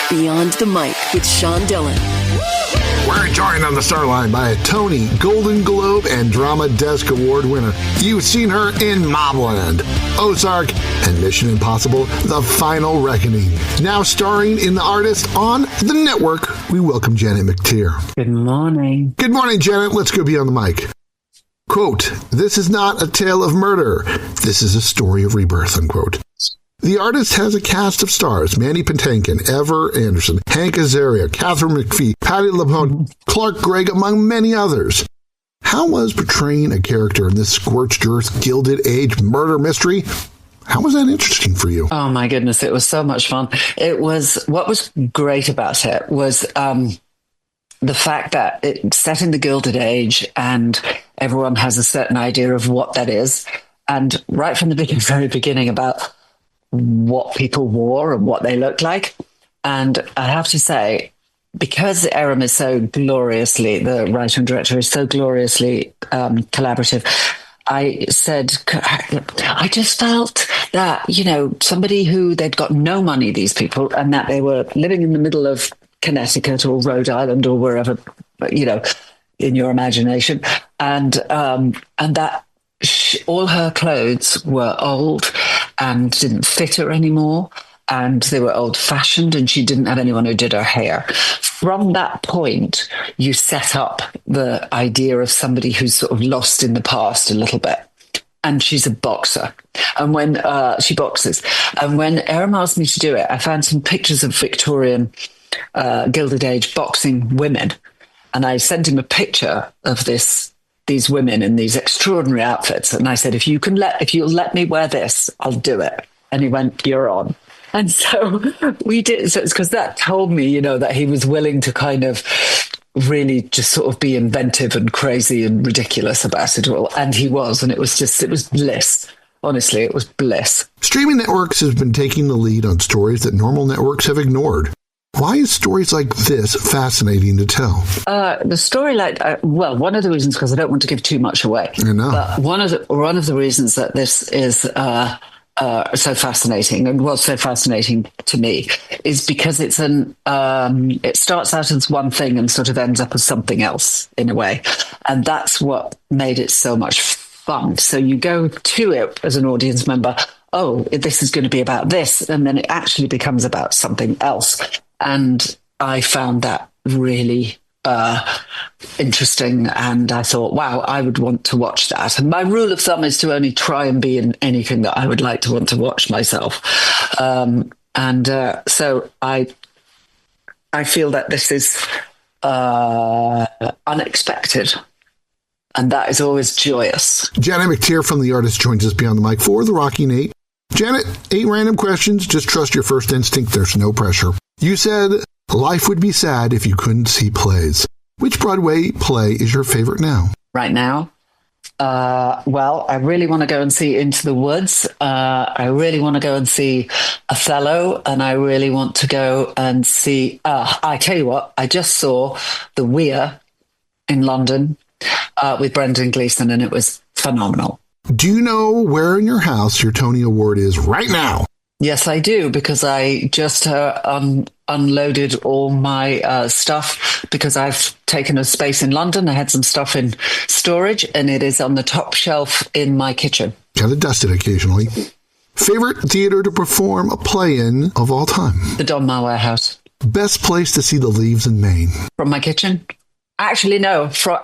Beyond the Mic with Sean Dillon. We're joined on the Starline by a Tony, Golden Globe, and Drama Desk Award winner. You've seen her in Mobland, Ozark, and Mission Impossible: The Final Reckoning. Now starring in The Artist on the network, we welcome Janet McTeer. Good morning. Good morning, Janet. Let's go beyond the mic. Quote, "This is not a tale of murder. This is a story of rebirth," unquote. The Artist has a cast of stars: Mandy Patinkin, Ever Anderson, Hank Azaria, Katherine McPhee, Patti LuPone, Clark Gregg, among many others. How was portraying a character in this scorched earth, Gilded Age murder mystery? How was that interesting for you? Oh my goodness, it was so much fun. What was great about it was the fact that it's set in the Gilded Age and everyone has a certain idea of what that is. And right from the very beginning about what people wore and what they looked like. And I have to say, because Erin is so gloriously, the writer and director is so gloriously collaborative, I said, I just felt that, somebody who they'd got no money, these people, and that they were living in the middle of Connecticut or Rhode Island or wherever, in your imagination. And that all her clothes were old and didn't fit her anymore, and they were old-fashioned, and she didn't have anyone who did her hair. From that point, you set up the idea of somebody who's sort of lost in the past a little bit. And she's a boxer. And when she boxes, and when Erin asked me to do it, I found some pictures of Victorian Gilded Age boxing women, and I sent him a picture of these women in these extraordinary outfits. And I said, if you'll let me wear this, I'll do it. And he went, you're on. And so we did. So it's because that told me, that he was willing to kind of really just sort of be inventive and crazy and ridiculous about it all. And he was, and it was bliss. Honestly, it was bliss. Streaming networks have been taking the lead on stories that normal networks have ignored. Why is stories like this fascinating to tell? The story, one of the reasons, because I don't want to give too much away. I know. But one of the reasons that this is so fascinating, and was so fascinating to me, is because it's it starts out as one thing and sort of ends up as something else in a way, and that's what made it so much fun. So you go to it as an audience member, oh, this is going to be about this, and then it actually becomes about something else. And I found that really interesting, and I thought, wow, I would want to watch that. And my rule of thumb is to only try and be in anything that I would like to want to watch myself. So I feel that this is unexpected, and that is always joyous. Janet McTeer from The Artist joins us beyond the mic for the Rocking 8. Janet, 8 random questions. Just trust your first instinct. There's no pressure. You said life would be sad if you couldn't see plays. Which Broadway play is your favorite now? Right now? I really want to go and see Into the Woods. I really want to go and see Othello, and I really want to go and see... I tell you what, I just saw The Weir in London with Brendan Gleeson, and it was phenomenal. Do you know where in your house your Tony Award is right now? Yes, I do, because I just unloaded all my stuff, because I've taken a space in London. I had some stuff in storage, and it is on the top shelf in my kitchen. Got to dust it occasionally. Favorite theater to perform a play in of all time? The Donmar Warehouse. Best place to see the leaves in Maine? From my kitchen? Actually, no. From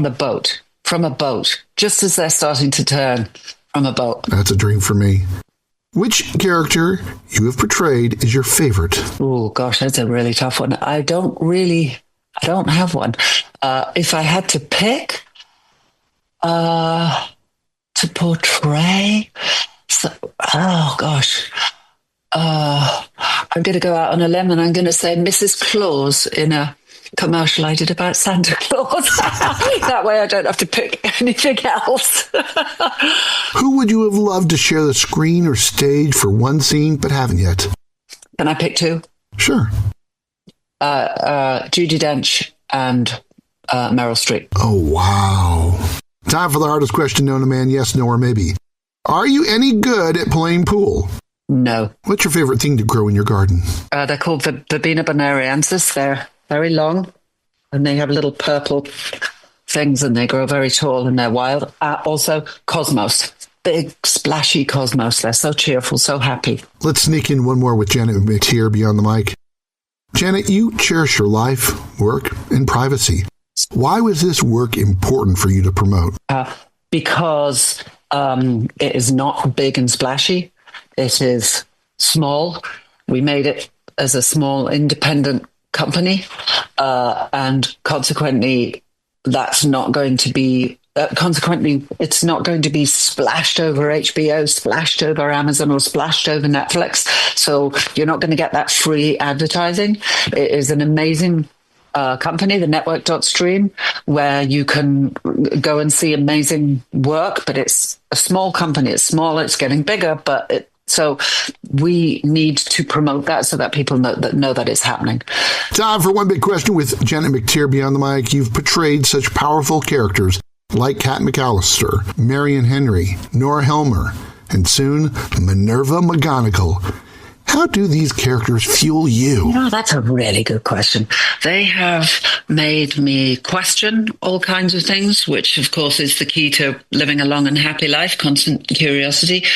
the boat. From a boat. Just as they're starting to turn from a boat. That's a dream for me. Which character you have portrayed is your favorite? Oh, gosh, that's a really tough one. I don't have one. If I had to pick to portray, I'm going to go out on a limb, and I'm going to say Mrs. Claus in a commercial I did about Santa Claus. That way I don't have to pick anything else. Who would you have loved to share the screen or stage for one scene but haven't yet? Can I pick 2? Sure. Judi Dench and Meryl Streep. Oh, wow. Time for the hardest question known to man, yes, no, or maybe. Are you any good at playing pool? No. What's your favorite thing to grow in your garden? They're called Verbena bonariensis. They're very long, and they have little purple things, and they grow very tall, and they're wild. Also, cosmos. Big, splashy cosmos. They're so cheerful, so happy. Let's sneak in one more with Janet McTeer beyond the mic. Janet, you cherish your life, work, and privacy. Why was this work important for you to promote? Because it is not big and splashy. It is small. We made it as a small independent company, and consequently, that's not going to be. It's not going to be splashed over HBO, splashed over Amazon, or splashed over Netflix. So you're not going to get that free advertising. It is an amazing company, the network.stream, where you can go and see amazing work, but it's a small company. It's small, it's getting bigger, so we need to promote that so that people know that it's happening. Time for one big question with Janet McTeer beyond the mic. You've portrayed such powerful characters like Kat McAllister, Marion Henry, Nora Helmer, and soon Minerva McGonagall. How do these characters fuel you? That's a really good question. They have made me question all kinds of things, which, of course, is the key to living a long and happy life, constant curiosity,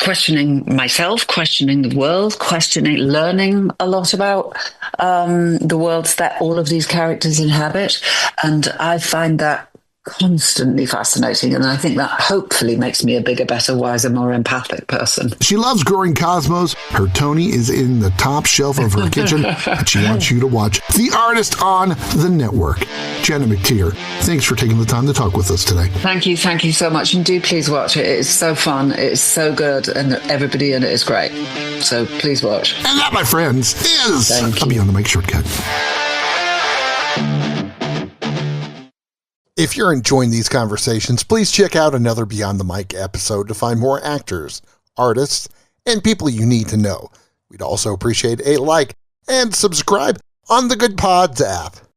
questioning myself, questioning the world, learning a lot about the worlds that all of these characters inhabit. And I find that constantly fascinating, and I think that hopefully makes me a bigger, better, wiser, more empathic person. She loves growing cosmos. Her Tony is in the top shelf of her kitchen, and she wants you to watch The Artist on the network. Janet McTeer, thanks for taking the time to talk with us today. Thank you so much, and do please watch it. It's so fun, it's so good, and everybody in it is great. So please watch. And that, my friends, is a Beyond the Mic shortcut. If you're enjoying these conversations, please check out another Beyond the Mic episode to find more actors, artists, and people you need to know. We'd also appreciate a like and subscribe on the Good Pods app.